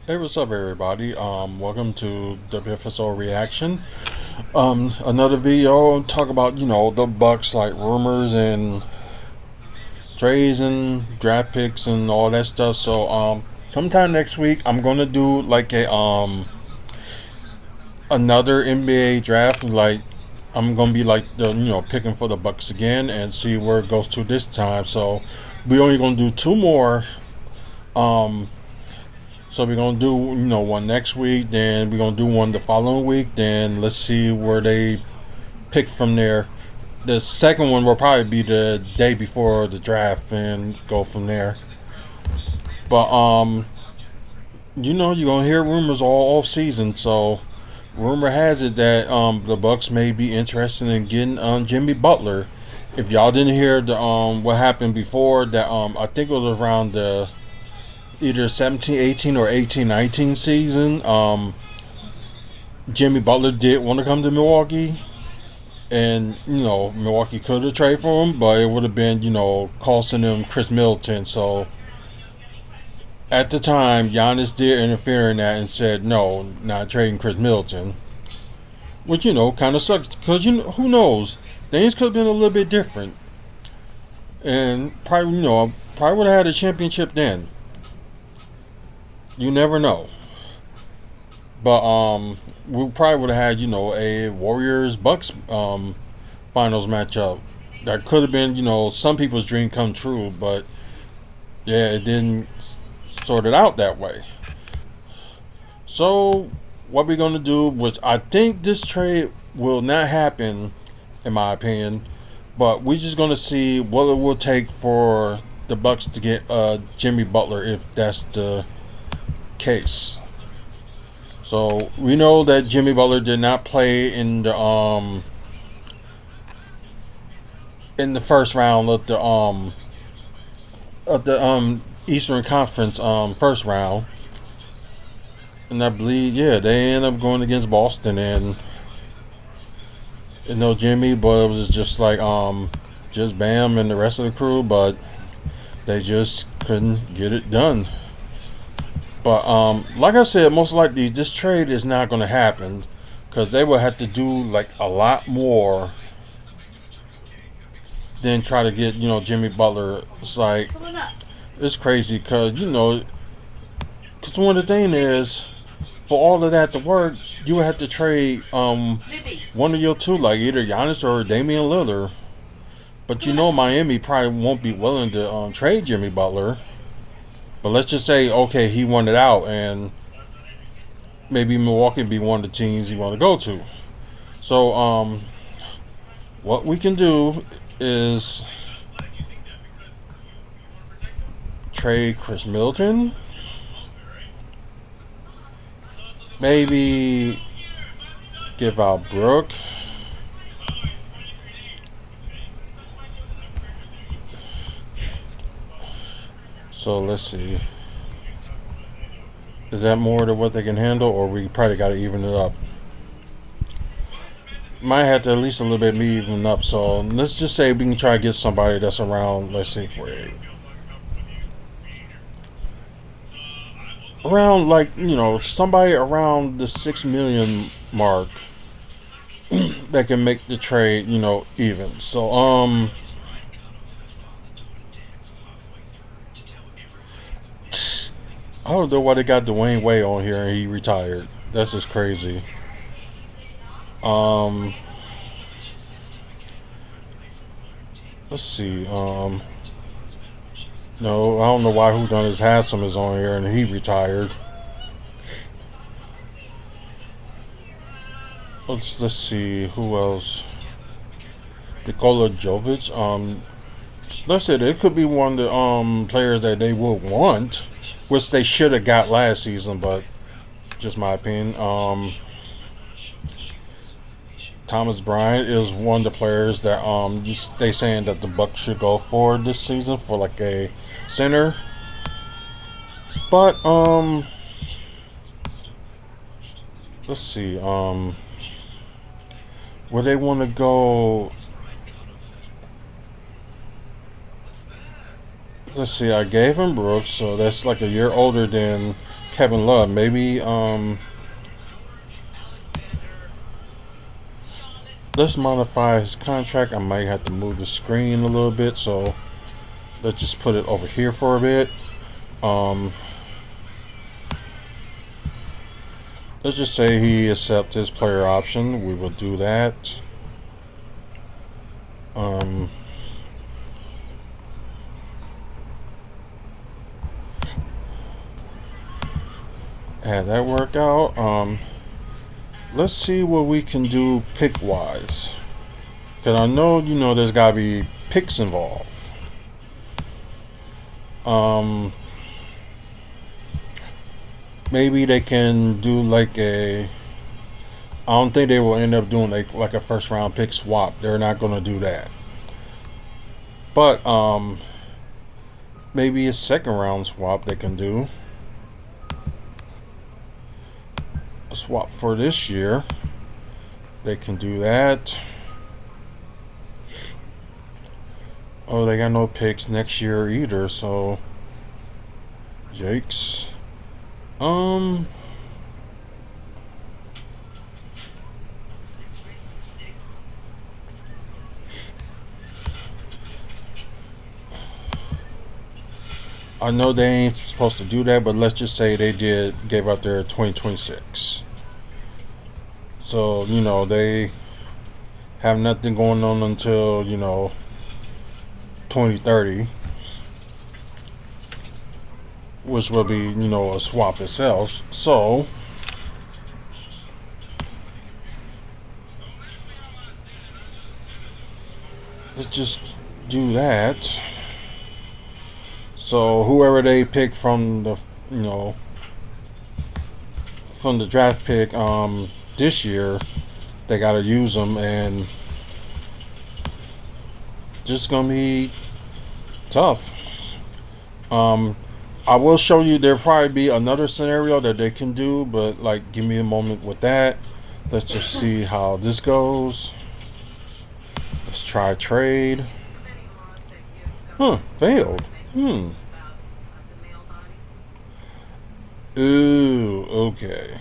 Hey, what's up, everybody? Welcome to WFSO Reaction. Another video talk about the Bucks, like rumors and trades and draft picks and all that stuff. So sometime next week I'm gonna do like a another NBA draft. Like I'm gonna be like the picking for the Bucks again and see where it goes to this time. So we only gonna do two more. Um, So we're gonna do one next week, then we're gonna do one the following week, then let's see where they pick from there. The second one will probably be the day before the draft and go from there. But you're gonna hear rumors all off season, so rumor has it that the Bucks may be interested in getting Jimmy Butler. If y'all didn't hear the what happened before that, I think it was around the either 17-18 or 18-19 season. Jimmy Butler did want to come to Milwaukee, and Milwaukee could have traded for him, but it would have been costing them Chris Middleton. So at the time, Giannis did interfere in that and said no, not trading Chris Middleton, which kind of sucks because who knows, things could have been a little bit different, and probably would have had a championship then. You never know. But we probably would have had a Warriors Bucks finals matchup. That could have been some people's dream come true, but yeah, it didn't sort it out that way. So what we're gonna do, which I think this trade will not happen, in my opinion, but we're just gonna see what it will take for the Bucks to get Jimmy Butler if that's the case. So we know that Jimmy Butler did not play in the first round of the Eastern Conference first round, and I believe they ended up going against Boston, and Jimmy, but it was just like just Bam and the rest of the crew, but they just couldn't get it done. But like I said, most likely this trade is not going to happen because they will have to do like a lot more than try to get Jimmy Butler. It's like it's crazy because because one of the thing is for all of that to work, you would have to trade one of your two, like either Giannis or Damian Lillard. But Miami probably won't be willing to trade Jimmy Butler. But let's just say, okay, he wanted out, and maybe Milwaukee be one of the teams he want to go to. So, what we can do is trade Chris Middleton, maybe give out Brook. So let's see. Is that more than what they can handle, or we probably got to even it up? Might have to at least a little bit even up. So let's just say we can try to get somebody that's around. Let's see, 48. Around like somebody around the 6 million mark that can make the trade even. So I don't know why they got Dwayne Wade on here and he retired. That's just crazy. Um, let's see. No, I don't know why Who Done His Handsome is on here and he retired. Let's see who else. Nikola Jovic. Let's say it could be one of the players that they would want, which they should have got last season, but just my opinion. Thomas Bryant is one of the players that they saying that the Bucks should go for this season for like a center. But let's see where they want to go. Let's see. I gave him Brooks, so that's like a year older than Kevin Love. Maybe let's modify his contract. I might have to move the screen a little bit, so let's just put it over here for a bit. Um, let's just say he accepts his player option. We will do that. Had that work out. Let's see what we can do pick wise. Cause I know there's gotta be picks involved. Um, Maybe they can do like a. I don't think they will end up doing like a first round pick swap. They're not gonna do that. But maybe a second round swap they can do. A swap for this year. They can do that. Oh, they got no picks next year either, so yikes. I know they ain't supposed to do that, but let's just say they gave out their 2026. So, they have nothing going on until, 2030, which will be, a swap itself. So, let's just do that. So whoever they pick from the from the draft pick this year, they gotta use them, and just gonna be tough. I will show you there'll probably be another scenario that they can do, but like give me a moment with that. Let's just see how this goes. Let's try trade. Failed. Ooh, okay.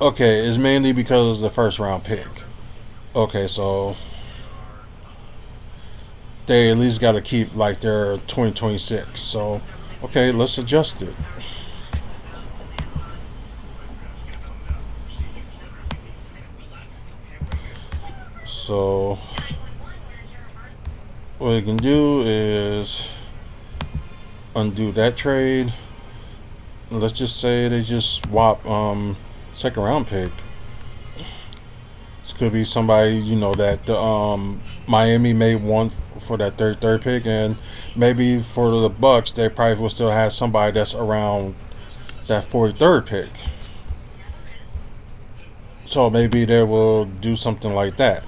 Okay, it's mainly because of the first round pick. Okay, so they at least got to keep like their 2026. So, okay, let's adjust it. So, what we can do is undo that trade. Let's just say they just swap second round pick. This could be somebody that the Miami may want for that third pick, and maybe for the Bucks they probably will still have somebody that's around that 43rd pick. So maybe they will do something like that.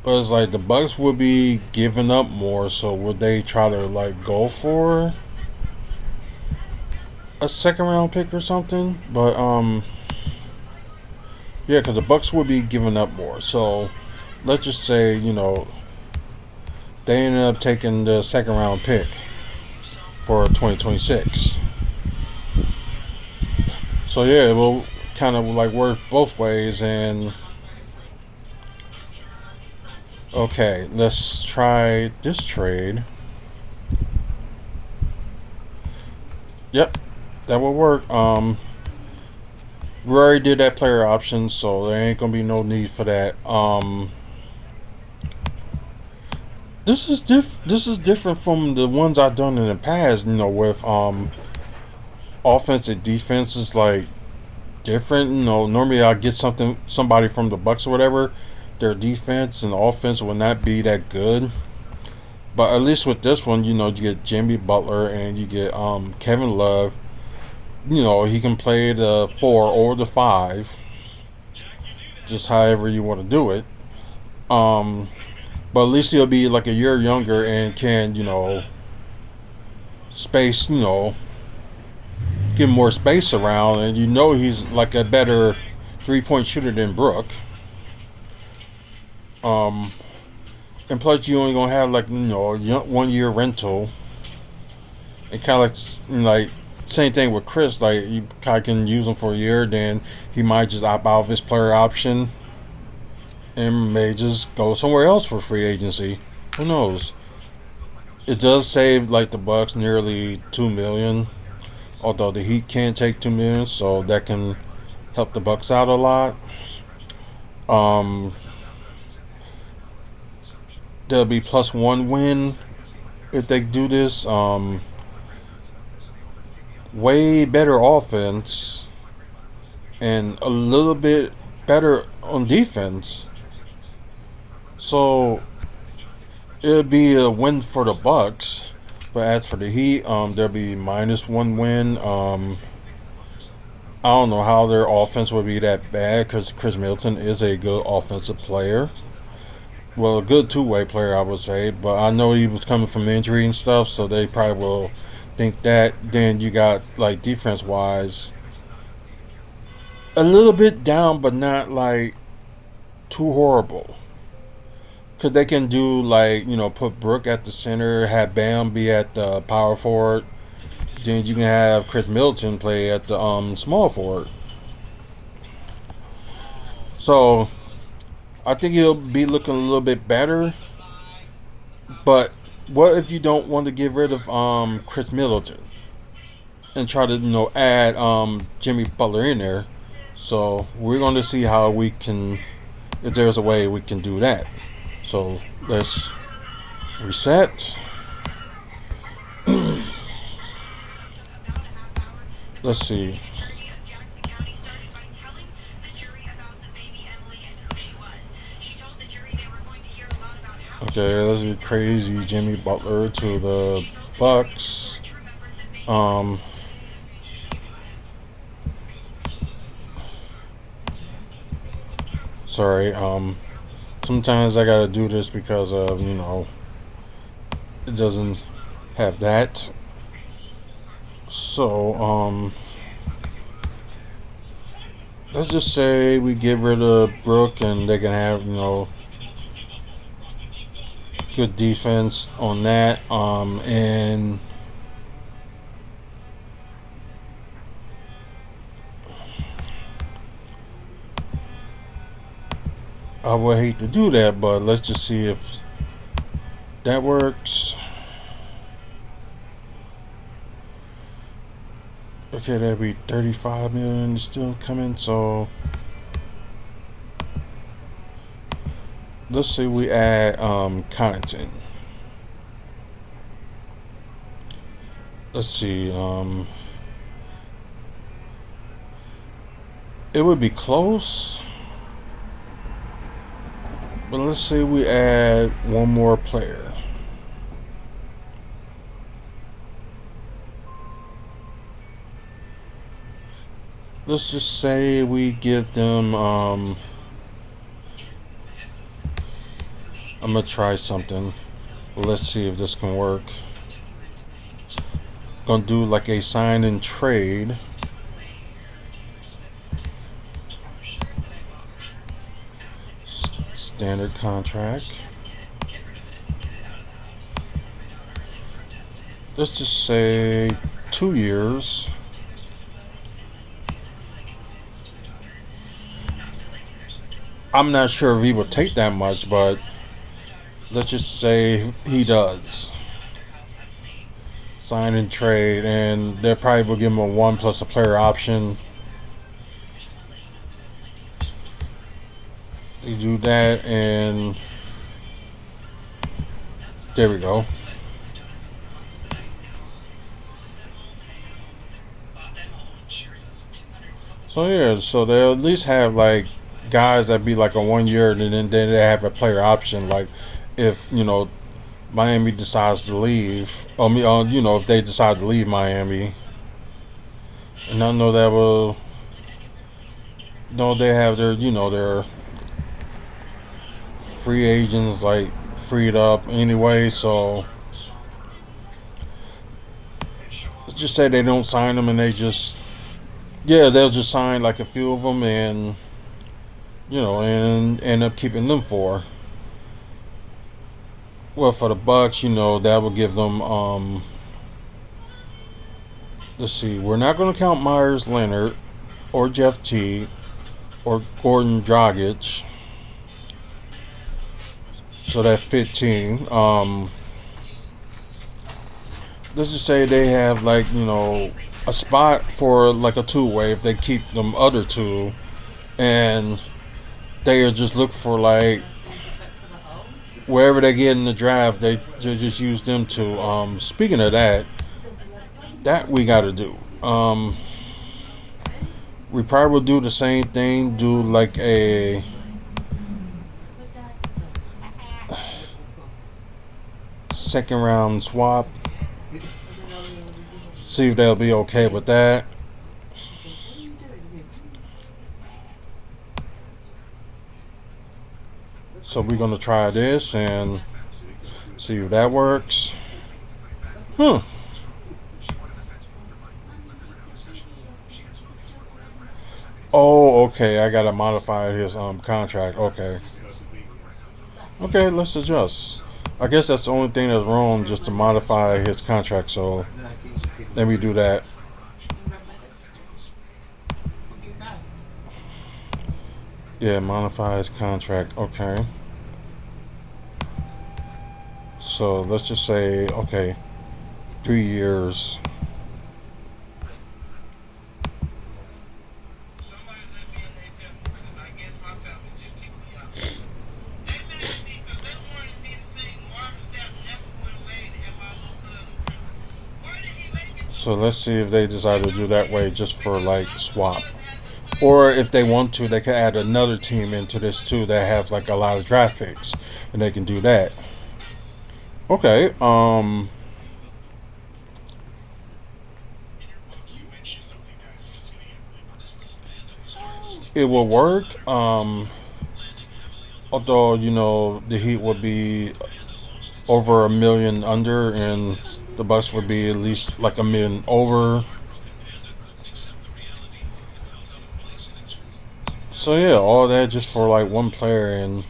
But it's like the Bucks would be giving up more, so would they try to like go for a second round pick or something? But yeah, because the Bucks would be giving up more. So let's just say they ended up taking the second round pick for 2026. So yeah, it will kind of like work both ways. And okay, let's try this trade. Yep, that will work. We already did that player option, so there ain't gonna be no need for that. This is This is different from the ones I've done in the past. With offense and defense is like different. Normally I get somebody from the Bucks or whatever. Their defense and offense will not be that good. But at least with this one, you get Jimmy Butler and you get Kevin Love. He can play the 4 or the 5, just however you want to do it. But at least he'll be like a year younger and can, space, get more space around, and he's like a better 3-point shooter than Brook. And plus, you only gonna have like 1 year rental. And kind of like same thing with Chris. Like you kind of can use him for a year, then he might just opt out of his player option and may just go somewhere else for free agency. Who knows? It does save like the Bucks nearly 2 million, although the Heat can't take 2 million, so that can help the Bucks out a lot. Um, there'll be +1 win if they do this. Way better offense and a little bit better on defense. So it'll be a win for the Bucks. But as for the Heat, there'll be -1 win. I don't know how their offense would be that bad because Chris Middleton is a good offensive player. Well, a good two-way player, I would say. But I know he was coming from injury and stuff, so they probably will think that. Then you got like defense-wise, a little bit down, but not like too horrible. Cause they can do like put Brook at the center, have Bam be at the power forward. Then you can have Chris Middleton play at the small forward. So I think he'll be looking a little bit better. But what if you don't want to get rid of Chris Middleton and try to add Jimmy Butler in there? So we're going to see how we can, if there's a way we can do that. So let's reset. Let's see. Okay, let's get crazy Jimmy Butler to the Bucks. Sorry. Sometimes I gotta do this because of it doesn't have that. So let's just say we get rid of Brook and they can have good defense on that. And I would hate to do that, but let's just see if that works. Okay, that'd be 35 million still coming. So let's say we add Connaughton. Let's see. It would be close. But let's say we add one more player. Let's just say we give them I'm gonna try something. Let's see if this can work. Gonna do like a sign and trade. Standard contract. Let's just say 2 years. I'm not sure if he would take that much, but let's just say he does. Sign and trade, and they probably will give him a 1 plus a player option. They do that, and there we go. So yeah, so they'll at least have like guys that be like a 1 year, and then they have a player option. Like if Miami decides to leave, if they decide to leave Miami, and I know that will, they have their free agents like freed up anyway. So let's just say they don't sign them, and they just they'll just sign like a few of them, and and end up keeping them for. Well, for the Bucks, that would give them. Let's see. We're not going to count Myers Leonard or Jeff T or Gordon Dragic. So that's 15. Let's just say they have like a spot for like a two-way if they keep them other two, and they just look for like wherever they get in the draft, they just use them to. Speaking of that we got to do. We probably will do the same thing. Do like a second round swap. See if they'll be okay with that. So we're gonna try this and see if that works. Huh. Oh, okay. I gotta modify his contract. Okay. Okay, let's adjust. I guess that's the only thing that's wrong, just to modify his contract. So let me do that. Yeah, modify his contract. Okay. So let's just say, okay, 3 years. So let's see if they decide to do that way just for like swap. Or if they want to, they could add another team into this too that has like a lot of draft picks, and they can do that. Okay. It will work. Although the Heat would be over a million under, and the Bucks would be at least like a million over. So yeah, all that just for like one player, and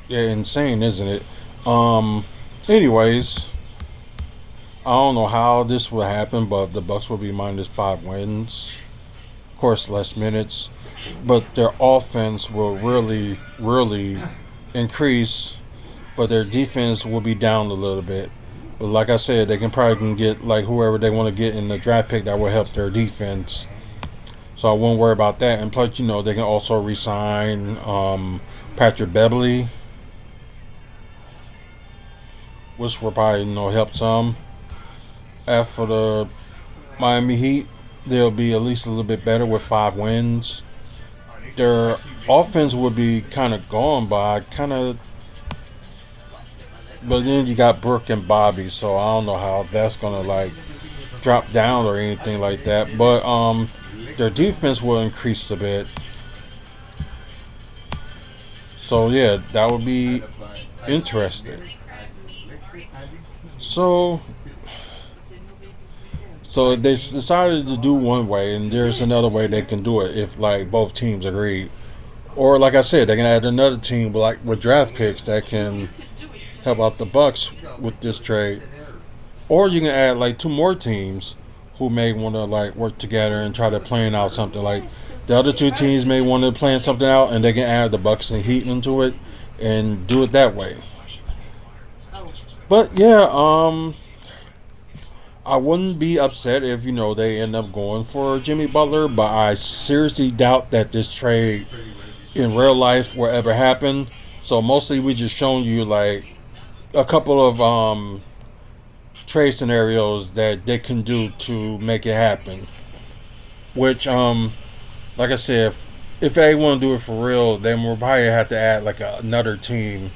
yeah, insane, isn't it? Um. Anyways, I don't know how this will happen, but the Bucks will be -5 wins. Of course, less minutes, but their offense will really, really increase, but their defense will be down a little bit. But like I said, they can get like whoever they want to get in the draft pick that will help their defense. So I won't worry about that. And plus, they can also resign Patrick Beverly, which will probably help some. After the Miami Heat, they'll be at least a little bit better with 5 wins. Their offense would be kind of gone by kind of, but then you got Brooke and Bobby, so I don't know how that's gonna like drop down or anything like that. But their defense will increase a bit. So yeah, that would be interesting. So so they decided to do one way, and there's another way they can do it if like both teams agree. Or like I said, they can add another team like with draft picks that can help out the Bucks with this trade. Or you can add like two more teams who may want to like work together and try to plan out something. Like the other two teams may want to plan something out, and they can add the Bucks and Heat into it and do it that way. But yeah, I wouldn't be upset if they end up going for Jimmy Butler, but I seriously doubt that this trade in real life will ever happen. So mostly we just showing you like a couple of trade scenarios that they can do to make it happen. Which like I said, if they want to do it for real, then we'll probably have to add like another team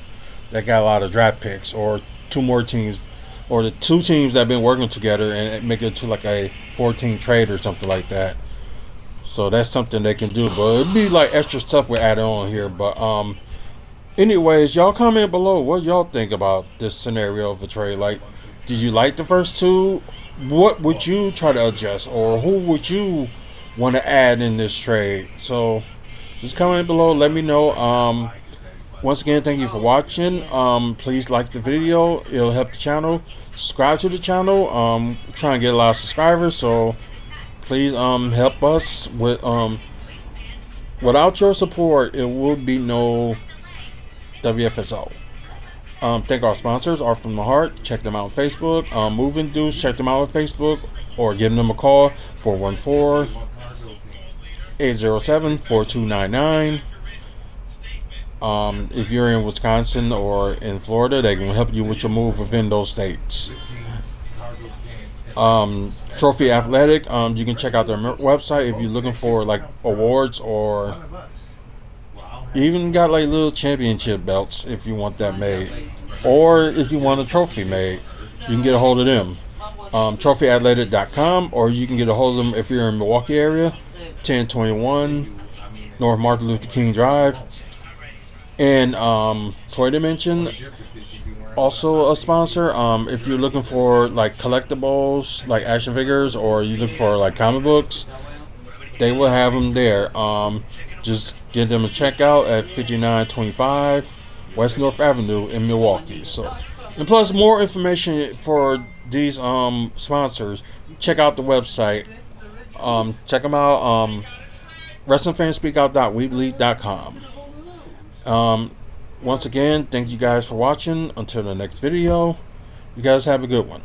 that got a lot of draft picks, or two more teams, or the two teams that have been working together and make it to like a 14 trade or something like that. So that's something they can do, but it'd be like extra stuff we add on here. But anyways, y'all comment below what y'all think about this scenario of a trade. Like, did you like the first two? What would you try to adjust, or who would you want to add in this trade? So just comment below. Let me know. Once again, thank you for watching. Please like the video. It'll help the channel. Subscribe to the channel. Trying to get a lot of subscribers, so please help us with without your support, it will be no WFSO. Thank our sponsors, Art from the Heart. Check them out on Facebook. Moving Dudes, check them out on Facebook, or give them a call 414-807-4299. If you're in Wisconsin or in Florida, they can help you with your move within those states. Trophy Athletic, you can check out their website if you're looking for like awards, or even got like little championship belts if you want that made, or if you want a trophy made, you can get a hold of them. Trophyathletic.com, or you can get a hold of them if you're in Milwaukee area, 1021 North Martin Luther King Drive. And Toy Dimension, also a sponsor. If you're looking for like collectibles, like action figures, or you look for like comic books, they will have them there. Just give them a check out at 5925 West North Avenue in Milwaukee. So, and plus more information for these sponsors, check out the website. Check them out. WrestlingFansSpeakOut.weebly.com. Once again, thank you guys for watching. Until the next video, you guys have a good one.